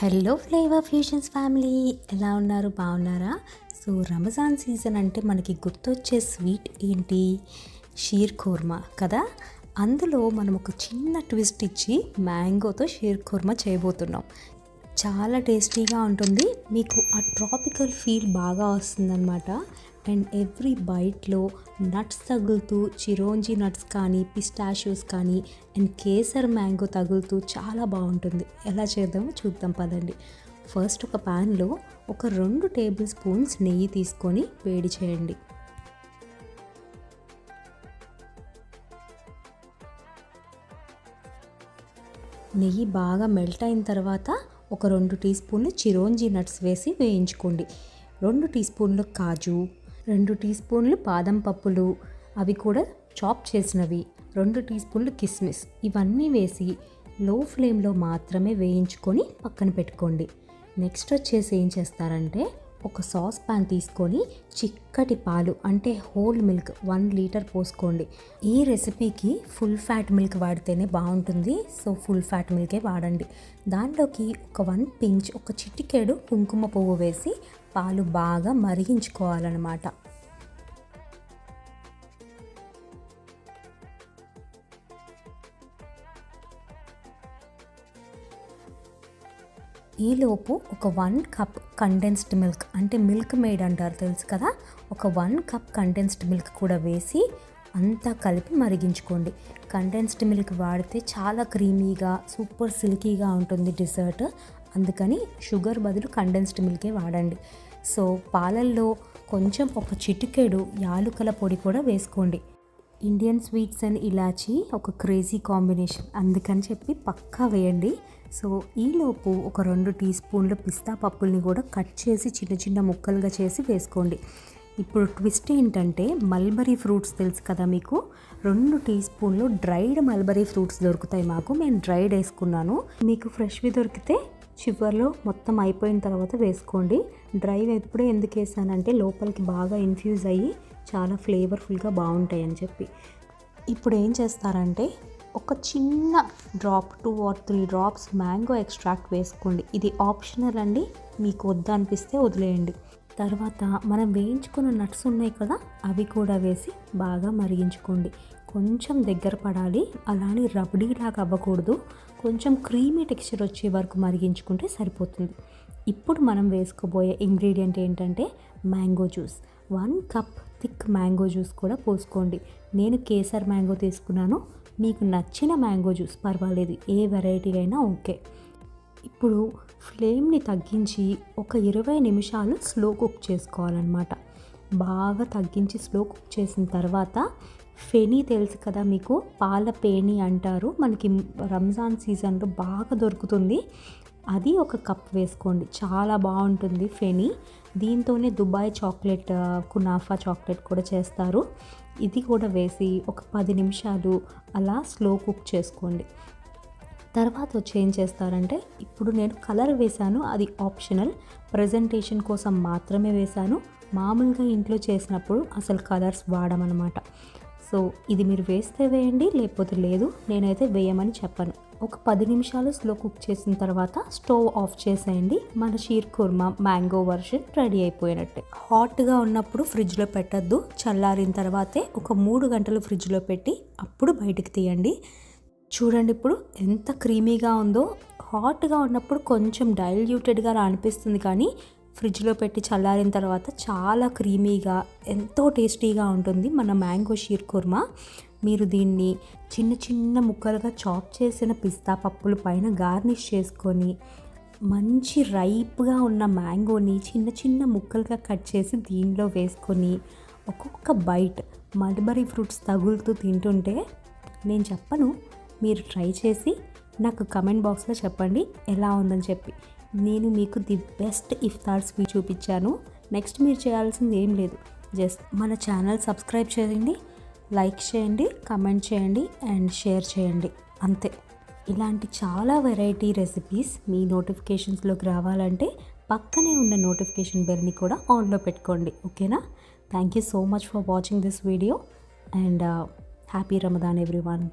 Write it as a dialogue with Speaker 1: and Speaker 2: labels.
Speaker 1: Hello flavour fusions family, ఎలా ఉన్నారు? బాగున్నారా? సో రంజాన్ సీజన్ అంటే మనకి గుర్తొచ్చే స్వీట్ ఏంటి? షీర్ ఖుర్మా కదా. అందులో మనం ఒక చిన్న ట్విస్ట్ ఇచ్చి మ్యాంగోతో షీర్ ఖుర్మా చేయబోతున్నాం. చాలా టేస్టీగా ఉంటుంది, మీకు ఆ ట్రాపికల్ ఫీల్ బాగా వస్తుందన్నమాట. అండ్ ఎవ్రీ బైట్లో నట్స్ తగులుతూ, చిరోంజీ నట్స్ కానీ, పిస్టాషియోస్ కానీ అండ్ కేసర్ మ్యాంగో తగులుతూ చాలా బాగుంటుంది. ఎలా చేద్దామో చూద్దాం పదండి. ఫస్ట్ ఒక ప్యాన్లో ఒక 2 టేబుల్ స్పూన్స్ నెయ్యి తీసుకొని వేడి చేయండి. నెయ్యి బాగా మెల్ట్ అయిన తర్వాత ఒక 2 టీ స్పూన్లు చిరోంజీ నట్స్ వేసి వేయించుకోండి. 2 టీ స్పూన్లు కాజు, 2 టీ స్పూన్లు బాదం పప్పులు, అవి కూడా చాప్ చేసినవి, 2 టీ స్పూన్లు కిస్మిస్, ఇవన్నీ వేసి లో ఫ్లేమ్లో మాత్రమే వేయించుకొని పక్కన పెట్టుకోండి. నెక్స్ట్ వచ్చేసి ఏం చేస్తారంటే ఒక సాస్ ప్యాన్ తీసుకొని చిక్కటి పాలు అంటే హోల్ మిల్క్ 1 లీటర్ పోసుకోండి. ఈ రెసిపీకి ఫుల్ ఫ్యాట్ మిల్క్ వాడితేనే బాగుంటుంది, సో ఫుల్ ఫ్యాట్ మిల్కే వాడండి. దాంట్లోకి ఒక 1 పించ్, ఒక చిటికెడు కుంకుమ పువ్వు వేసి పాలు బాగా మరిగించుకోవాలన్నమాట. ఈలోపు ఒక 1 కప్ కండెన్స్డ్ మిల్క్ అంటే మిల్క్ మేడ్ అంటారు తెలుసు కదా, ఒక 1 కప్ కండెన్స్డ్ మిల్క్ కూడా వేసి అంతా కలిపి మరిగించుకోండి. కండెన్స్డ్ మిల్క్ వాడితే చాలా క్రీమీగా సూపర్ సిల్కీగా ఉంటుంది డిజర్ట్, అందుకని షుగర్ బదులు కండెన్స్డ్ మిల్కే వాడండి. సో పాలల్లో కొంచెం ఒక చిటికెడు యాలుకల పొడి కూడా వేసుకోండి. ఇండియన్ స్వీట్స్ అండ్ ఇలాచీ ఒక క్రేజీ కాంబినేషన్, అందుకని చెప్పి పక్కా వేయండి. సో ఈలోపు ఒక 2 టీ స్పూన్లు పిస్తా పప్పుల్ని కూడా కట్ చేసి చిన్న చిన్న ముక్కలుగా చేసి వేసుకోండి. ఇప్పుడు ట్విస్ట్ ఏంటంటే మల్బరీ ఫ్రూట్స్ తెలుసు కదా మీకు, 2 టీ స్పూన్లు డ్రైడ్ మల్బరీ ఫ్రూట్స్ దొరుకుతాయి మాకు, నేను డ్రైడ్ వేసుకున్నాను. మీకు ఫ్రెష్వి దొరికితే చివర్లో మొత్తం అయిపోయిన తర్వాత వేసుకోండి. డ్రై ఎప్పుడే ఎందుకు వేసానంటే లోపలికి బాగా ఇన్ఫ్యూజ్ అయ్యి చాలా ఫ్లేవర్ఫుల్గా బాగుంటాయి అని చెప్పి. ఇప్పుడు ఏం చేస్తారంటే ఒక చిన్న drop 2 or 3 drops mango extract వేసుకోండి. ఇది ఆప్షనల్ అండి, మీకు వద్దనిపిస్తే వదిలేయండి. తర్వాత మనం వేయించుకున్న నట్స్ ఉన్నాయి కదా, అవి కూడా వేసి బాగా మరిగించుకోండి. కొంచెం దగ్గర పడాలి, అలానే రబడీలాగా అవ్వకూడదు, కొంచెం క్రీమీ టెక్స్చర్ వచ్చే వరకు మరిగించుకుంటే సరిపోతుంది. ఇప్పుడు మనం వేసుకోబోయే ఇంగ్రీడియంట్ ఏంటంటే mango juice. 1 cup thick mango juice కూడా పోసుకోండి. నేను కేసర్ మ్యాంగో తీసుకున్నాను, మీకు నచ్చిన మ్యాంగో జ్యూస్ పర్వాలేదు, ఏ వెరైటీ అయినా ఓకే. ఇప్పుడు ఫ్లేమ్ని తగ్గించి ఒక 20 నిమిషాలు స్లో కుక్ చేసుకోవాలన్నమాట. బాగా తగ్గించి స్లో కుక్ చేసిన తర్వాత ఫెనీ తెలుసు కదా మీకు, పాల పేని అంటారు, మనకి రంజాన్ సీజన్లో బాగా దొరుకుతుంది, అది ఒక కప్ వేసుకోండి. చాలా బాగుంటుంది ఫెనీ, దీంతోనే దుబాయ్ చాక్లెట్, కునాఫా చాక్లెట్ కూడా చేస్తారు. ఇది కూడా వేసి ఒక 10 నిమిషాలు అలా స్లో కుక్ చేసుకోండి. తర్వాత వచ్చి ఏం చేస్తారంటే ఇప్పుడు నేను కలర్ వేశాను, అది ఆప్షనల్, ప్రజెంటేషన్ కోసం మాత్రమే వేశాను. మామూలుగా ఇంట్లో చేసినప్పుడు అసలు కలర్స్ వాడమన్నమాట. సో ఇది మీరు వేస్తే వేయండి, లేకపోతే లేదు, నేనైతే వేయమని చెప్పను. ఒక 10 నిమిషాలు స్లో కుక్ చేసిన తర్వాత స్టవ్ ఆఫ్ చేసేయండి. మన sheer khurma mango version ready అయిపోయినట్టే. హాట్గా ఉన్నప్పుడు ఫ్రిడ్జ్లో పెట్టద్దు, చల్లారిన తర్వాతే ఒక 3 గంటలు ఫ్రిడ్జ్లో పెట్టి అప్పుడు బయటికి తీయండి. చూడండి ఇప్పుడు ఎంత క్రీమీగా ఉందో. హాట్గా ఉన్నప్పుడు కొంచెం డైల్యూటెడ్గా అనిపిస్తుంది, కానీ ఫ్రిడ్జ్లో పెట్టి చల్లారిన తర్వాత చాలా క్రీమీగా ఎంతో టేస్టీగా ఉంటుంది మన మ్యాంగో షీర్ ఖుర్మా. మీరు దీన్ని చిన్న చిన్న ముక్కలుగా చాప్ చేసిన పిస్తా పప్పుల పైన గార్నిష్ చేసుకొని మంచి రైప్గా ఉన్న మ్యాంగోని చిన్న చిన్న ముక్కలుగా కట్ చేసి దీనిలో వేసుకొని ఒక్కొక్క బైట్ మల్బరీ ఫ్రూట్స్ తగులుతూ తింటుంటే, నేను చెప్పను, మీరు ట్రై చేసి నాకు కమెంట్ బాక్స్లో చెప్పండి ఎలా ఉందని చెప్పి. నేను మీకు ది బెస్ట్ ఇఫ్తార్ స్వీట్ చూపించాను. నెక్స్ట్ మీరు చేయాల్సింది ఏం లేదు, జస్ట్ మన ఛానల్ సబ్స్క్రైబ్ చేయండి, లైక్ చేయండి, కమెంట్ చేయండి అండ్ షేర్ చేయండి, అంతే. ఇలాంటి చాలా వెరైటీ రెసిపీస్ మీ నోటిఫికేషన్స్లోకి రావాలంటే పక్కనే ఉన్న నోటిఫికేషన్ బెల్ని కూడా ఆన్లో పెట్టుకోండి, ఓకేనా? Thank you so much for watching this video and happy Ramadan everyone.